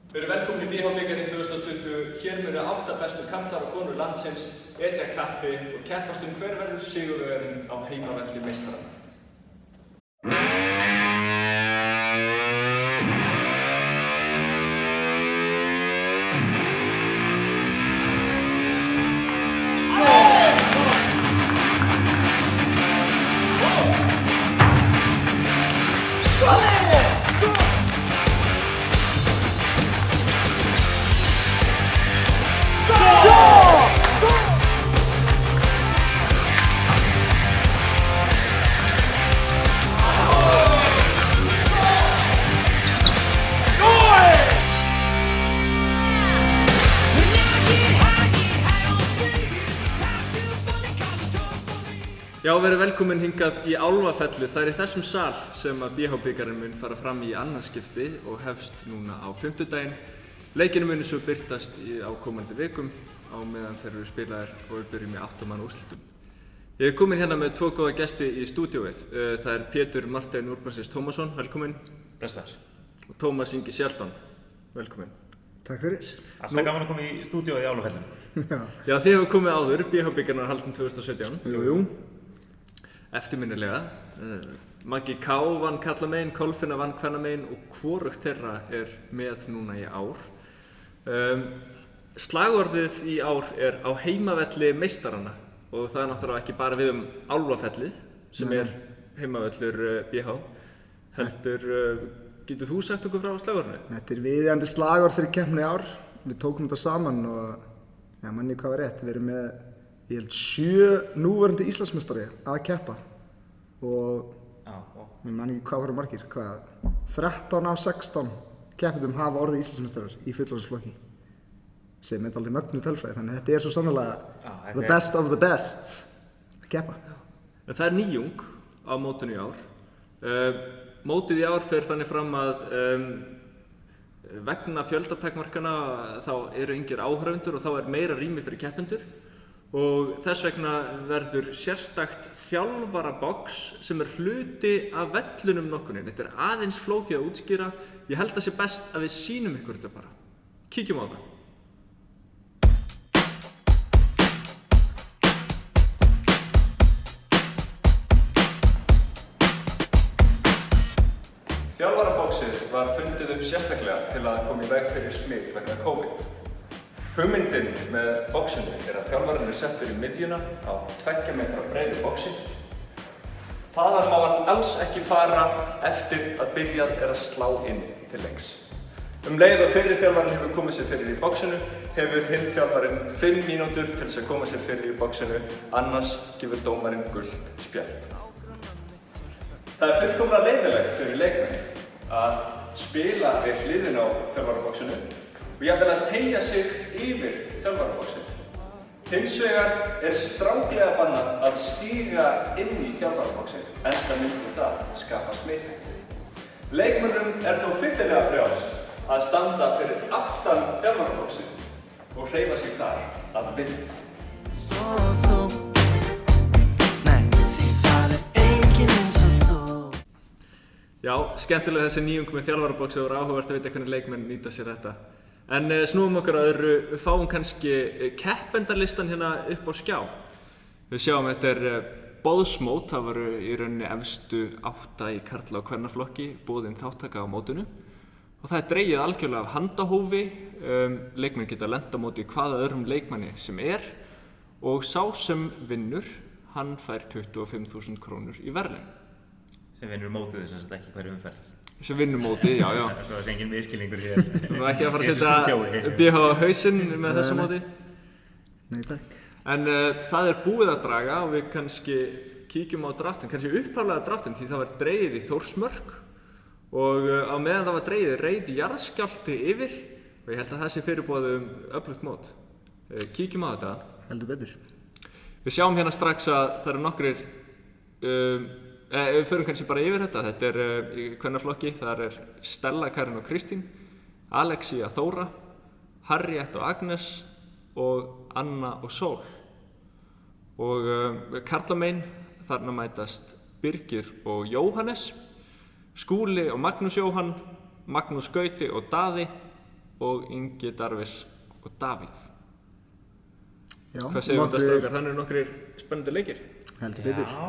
Verið velkomin í BH-bikarinn 2020. Hér munu 8 bestu karlar og konur landsins etja kappi og keppast hver verður sigurvegarinn á heimavelli meistaranna. Já, verið velkomin hingað í Álfafellu. Það í þessum sal sem að BH-bikarinn mun fara fram í annað skipti og hefst núna á fimmtudaginn. Leikinu munu svo birtast á komandi vikum á meðan þeir eru spilaðir og við byrjum í 8 manna úrslitum. Ég komin hérna með 2 góða gesti í stúdíóið. Það Pétur Marteinn Urbansson Tómasson, velkomin. Blessar. Og Tómas Ingi Sjaldan, velkomin. Takk fyrir. Alltaf gaman að koma í stúdíóið í Álfafellinu. Já, þið hefur komið áður. BH-bikarinn var haldinn 2017. Jú. Eftirminnilega. Maggi K vann karlamegin, Kolfinna vann kvennamegin og hvorugt þeirra með núna í ár. Slagorðið í ár á heimavelli meistaranna og það náttúrulega ekki bara við Álfafellið sem heimavöllur BH. Heldur, getur þú sagt okkur frá slagorðinu? Þetta viðeigandi slagorð fyrir keppni í ár. Við tókum þetta saman og manni hvað var rétt. Við erum með ég held 7 núverandi Íslandsmeistari að keppa og ég man ekki hvað voru margir, 13 af 16 keppendum hafa orðið Íslandsmeistarar í fullorðinsflokki sem dálítið mögnuð tölfræði, þannig að þetta svo sannarlega the best of the best að keppa. En það nýjung á mótinu í ár. Mótið í ár fer þannig fram að vegna fjöldatakmarkana þá eru engir áhorfendur og þá meira rými fyrir keppendur. Og þess vegna verður sérstakt þjálfarabox sem hluti af vellunum nokkurnin. Þetta aðeins flókið að útskýra. Ég held að sé best að við sýnum ykkur þetta bara. Kíkjum á það. Þjálfaraboxið var fundið upp sérstaklega til að koma í veg fyrir smit vegna COVID. Hugmyndin með boxinu að þjálfarinn settur í miðjuna á 2 metra breiðu boxi. Þaðan má hann alls ekki fara eftir að byrjað að slá inn til leiks. Leið og fyrir þjálfarinn hefur komið sér fyrir í boxinu, hefur hinn þjálfarinn 5 mínútur til þess að koma sér fyrir í boxinu, annars gefur dómarinn gult spjald. Það fullkomlega leyfilegt fyrir leikmenn að spila við hliðina á þjálfaraboxinu og jafnvel að teygja sig yfir þjálfaraboxið. Hins vegar stranglega bannað að stíga inn í þjálfaraboxið, enda myndi það skapa smithættu. Leikmönnum þó fyllilega frjálst að standa fyrir aftan þjálfaraboxið og hreyfa sig þar að vild. Já, skemmtilega þessi nýjung með þjálfaraboxið og áhugavert að vita hvernig leikmenn nýta sér þetta. En snúum okkur að öðru, fáum kannski keppendalistan hérna upp á skjá. Við sjáum þetta boðsmót, það voru í rauninni efstu 8 í karla- og kvennaflokki boðin þáttaka á mótinu. Og það dregið algjörlega af handahófi, leikmenn geta lent á móti hvaða öðrum leikmanni sem og sá sem vinnur, hann fær 25.000 krónur í verðlaun. Sem vinnur mótið þess að ekki hverju umferð. Sem vinnur mótið, já. Svo það sé engin misskilningur hér. Þú erum ekki að fara að setja BH á hausinn með þessu móti? Nei, takk. En það búið að draga og við kannski kíkjum á draftinn, kannski upphaflega draftinn því það var dregið í Þórsmörk og á meðan það var dregið reið jarðskjálfti yfir og ég held að það sé fyrirboðið öflugt mót. Kíkjum á þetta. Heldur betur. Við sjáum hérna strax að það eru nokkrir við förum kannski bara yfir þetta. Þetta í kvennaflokki, það Stella, Karin og Kristín, Alexía, Þóra, Harriet og Agnes og Anna og Sól. Og karlamegin, þarna mætast Birgir og Jóhannes, Skúli og Magnús Jóhann, Magnús Gauti og Daði, og Ingi Darvis og Davíð. Já, Hvað segir þetta strákar? Þannig nokkrir spennandi leikir. Heldur betur. Já,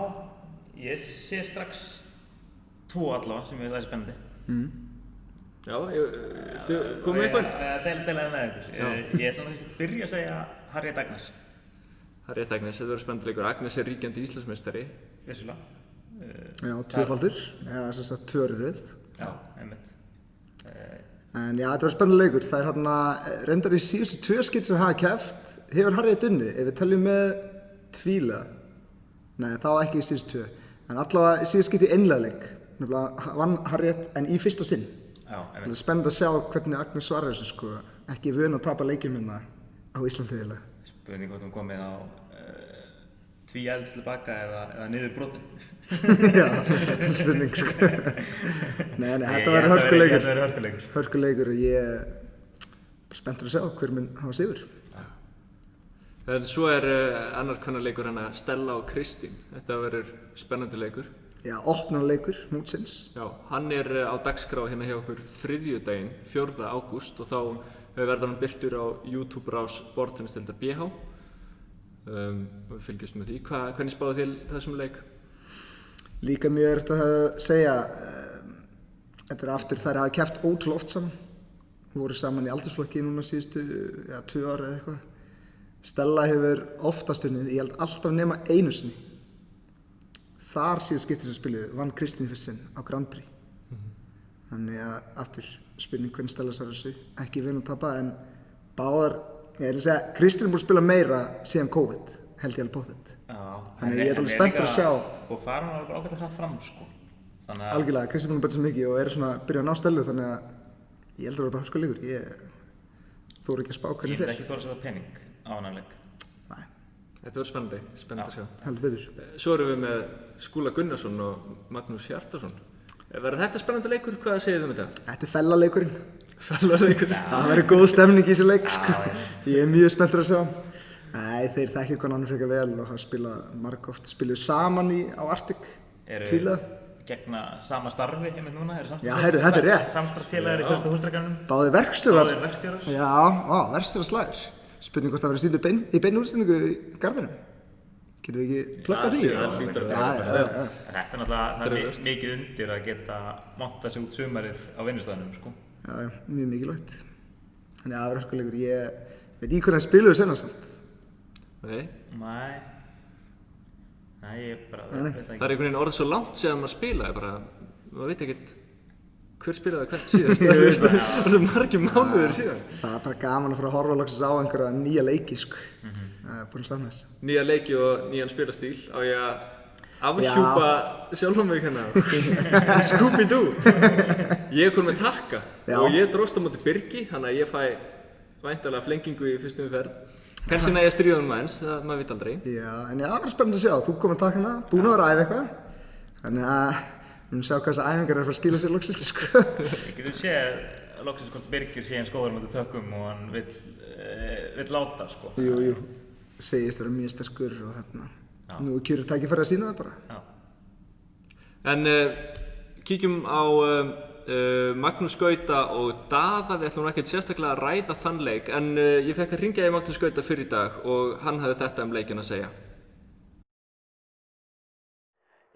ég sé strax 2 allavega sem ég veist spennandi. Já, komið eitthvað? Deila með ykkur. Ég ætla að byrja að segja Harriet Agnes. Harriet Agnes, þetta verður spennandi leikur. Agnes er ríkjandi Íslandsmeistari. Vissulega. Já, 2-faldur, eða sem sagt 2 röð. Já, einmitt. En já, þetta var spennandi leikur. Það er hérna, reyndar í síðustu 2 skipti sem hafa keppt, hefur Harriet unnið. Ef við teljum með tvíla, nei, þá ekki í síðustu 2. En allavega í síðustu skipti einlegaleik. Nefnilega vann Harriet en í fyrsta sinn. Já, Það er spennandi að sjá hvernig Agnes svarar þessu sko. Ekki vön að tapa leikjum hérna á Íslandi eiginlega. Spurning hvort hún komið á tvíæld tilbaka eða niður brotin. Já, spurning sko. Nei, þetta verður hörkuleikur. Þetta verður hörkuleikur. Hörkuleikur og ég er spenntur að sjá hver mun hafa sigur. En svo er annar kvennarleikur hana Stella og Kristín. Þetta verður spennandi leikur. Já, opnarleikur mótsins. Já, hann er á dagskrá hérna hjá okkur þriðjudaginn, 4. ágúst og þá verður hann birtur á YouTube-rás borðtennisdeildar BH. Og við fylgjumst með því. Hvernig spáðu þið þessum leik? Líka mjög erfitt að segja. Þetta er aftur þær hafa keppt ótrúlega oft saman. Voru saman í aldursflokki núna síðustu 2 ár eða eitthvað. Stella hefur oftast unnið, ég held alltaf nema einu sinni. Þar síðan skipti sem spiluðu vann Kristín fyrst sinn á Grand Prix. Þannig að aftur spurning hvernig Stella svarar þessu. Ekki vinn að tapa en báðar, ég vil segja, Kristín er búin að spila meira síðan COVID, held ég alveg pottet. Þannig ég er alveg spenntur að sjá. Og fara hún alveg ágætlega hratt fram sko. Algjörlega, Kristín er búin að bæta svo mikið og er svona að byrja að ná Stellu þannig að ég held að það var bara hörkuleikur. Ég þori ekki að spá hvernig Ég fer. myndi ekki þora að setja pening á þennan leik. Nei, Þetta verður spennandi að sjá. heldur betur. Svo erum við með Skúla Gunnarsson og Magnús Hjartarson. Verður þetta spennandi leikur? Hvað segir þið um þetta? Þetta er fellaleikurinn. Fellaleikur? Það verður góð stemning í þessu leik sko. Ég er mjög spenntur að sjá. Nei, þeir þekkja hvernig annar frekar vel og hafa spilað margoft. Spiluðu saman á Arctic. Eru gegna sama starfi einmitt núna? Já, heyrðu, þetta er rétt. Samstarfsfélagar í fyrsta húsdreganum. Báðir verkstjórar. Báðir verkstjórar. Já, verkstjóraslagur. Spurning hvort það verður sýndu í beinni útsendingu í Garðinum. Getum við ekki pluggað því? Það hlýtur að Já. Þetta er náttúrulega mikið undir að geta montað sig út sumarið á vinnustæðinum sko. Já, mjög mikilvægt. Þannig að það verður hörkuleikur. Ég veit ekki hvernig það spiluðu senast samt. Nei. Nei, ég bara Nei. veit Það er ekki. einhvern veginn orðið svo langt síðan maður spilaði bara. Maður veit ekkert hver spilaði hvern síðast. Það er svo margir mánuðir síðan. Það er bara gaman að fara að horfa loksins á einhverja nýja leiki sko. Það er búin að sanna þess. Nýja leiki og nýjan spilastíl. Á ég að afhjúpa sjálfan mig hérna. Scooby-Doo. Ég er komin með takka og ég dróst á móti Birgi, þannig að ég fæ væntanlega flengingu í fyrstu umferð. Kannski næ ég stríða honum aðeins, það maður veit aldrei. Já, en það verður spennandi að sjá. Þú komið að taka hana, búin að vera að æfa eitthvað. Þannig að við munum sjá hvað þessar æfingar er að fara að skila sér loksins sko. Ég getur séð loksins hvort Birgir sé eins góður á móti tökum og hann vill láta sko. Jú. Segist vera mjög sterkur og hérna. Nú er kjörur tækifæri að sýna það bara. Já. En kíkjum á Magnús Gauta og Daða. Við ætlum ekkert sérstaklega að ræða þann leik, en ég fekk að hringja í Magnús Gauta fyrr í dag og hann hafði þetta leikinn að segja.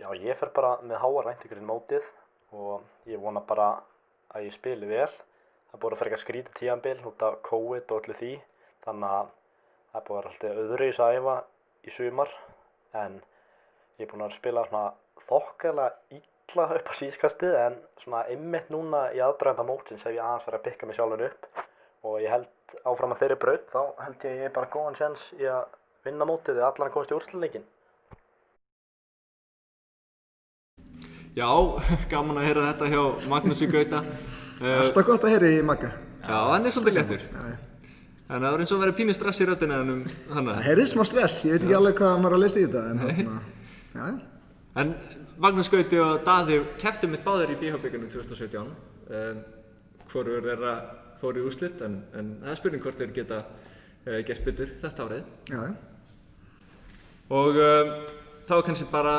Já, ég fer bara með háar væntingar inn mótið og ég vona bara að ég spili vel. Það er búið að frekar skrítið tímabil út af COVID og öllu því, þannig að það er búið að vera alltaf öðruvísi að æfa í sumar, en ég er búinn að spila svona þokkalega illa upp á síðkastið, en svona einmitt núna í aðdraganda mótsins hef ég aðeins verið að pikka mig sjálfur upp og ég held áfram að þeirri braut, þá held ég bara góðan séns í að vinna mótið eða allan að komast í úrslitaleikinn. Já, gaman að heyra þetta hjá Magnúsi Gauta. Alltaf gott að heyra í Magga. Já, hann er svolítið léttur. En það var eins og að vera pínu stress í röddina um hana. Það heyrði smá stress, ég veit ekki alveg hvað maður er að lesa í þetta, en hérna, já. En Magnús Gauti og Daði kepptu mitt báðir í BH-bikarnum 2017. Hvorugur þeirra fór í úrslit, en það er spurning hvort þeir geta gert betur þetta árið. Já. Og þá kannski bara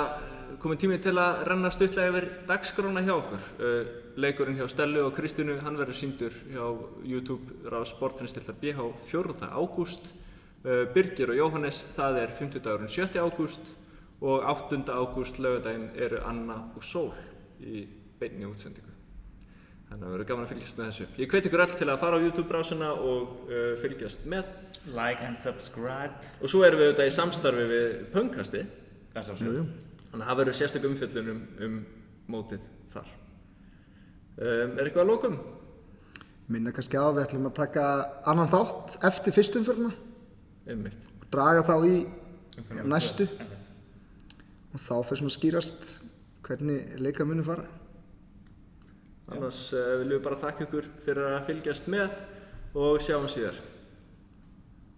komið tími til að renna stuttlega yfir dagskrána hjá okkur. Leikurinn hjá Stellu og Kristínu, hann verður sýndur hjá YouTube rás Sportfinnstiltar BH 4. ágúst. Birgir og Jóhannes, það er 50-dagurinn 7. ágúst og 8. ágúst laugardaginn eru Anna og Sól í beinni útsendingu. Þannig að það verður gaman að fylgjast með þessu. Ég hvet ykkur öll til að fara á YouTube-brásina og fylgjast með. Like and subscribe. Og svo erum við auðvitað í samstarfi við Pöngkasti. Jú. Þannig að það verður sérstök umfjöllun um mótið þar. Er eitthvað að lokum? Minna kannski á, við ætlum að taka annan þátt eftir fyrstu umferðina. Einmitt. Og draga þá í næstu. Og þá fyrir svona skýrast hvernig leikar muni fara. Annars viljum við bara þakka ykkur fyrir að fylgjast með og sjáum síðar.